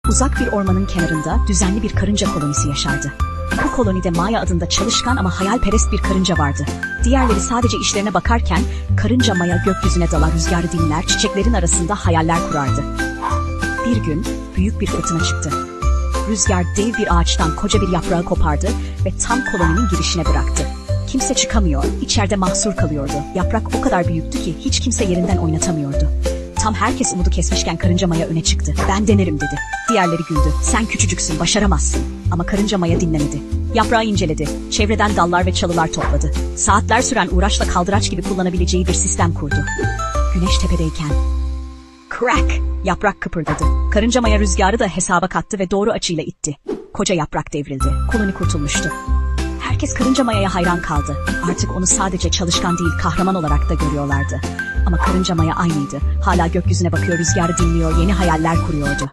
Uzak bir ormanın kenarında düzenli bir karınca kolonisi yaşardı. Bu kolonide Maya adında çalışkan ama hayalperest bir karınca vardı. Diğerleri sadece işlerine bakarken karınca Maya gökyüzüne dalar, rüzgarı dinler, çiçeklerin arasında hayaller kurardı. Bir gün büyük bir fırtına çıktı. Rüzgar dev bir ağaçtan koca bir yaprağı kopardı ve tam koloninin girişine bıraktı. Kimse çıkamıyor, içeride mahsur kalıyordu. Yaprak o kadar büyüktü ki hiç kimse yerinden oynatamıyordu. Tam herkes umudu kesmişken karınca Maya öne çıktı. "Ben denerim," dedi. Diğerleri güldü. "Sen küçücüksün, başaramazsın." Ama karınca Maya dinlemedi. Yaprağı inceledi. Çevreden dallar ve çalılar topladı. Saatler süren uğraşla kaldıraç gibi kullanabileceği bir sistem kurdu. Güneş tepedeyken crack! Yaprak kıpırdadı. Karınca Maya rüzgarı da hesaba kattı ve doğru açıyla itti. Koca yaprak devrildi. Koloni kurtulmuştu. Herkes karınca Maya'ya hayran kaldı. Artık onu sadece çalışkan değil, kahraman olarak da görüyorlardı. Ama karınca Maya aynıydı. Hala gökyüzüne bakıyor, rüzgarı dinliyor, yeni hayaller kuruyordu.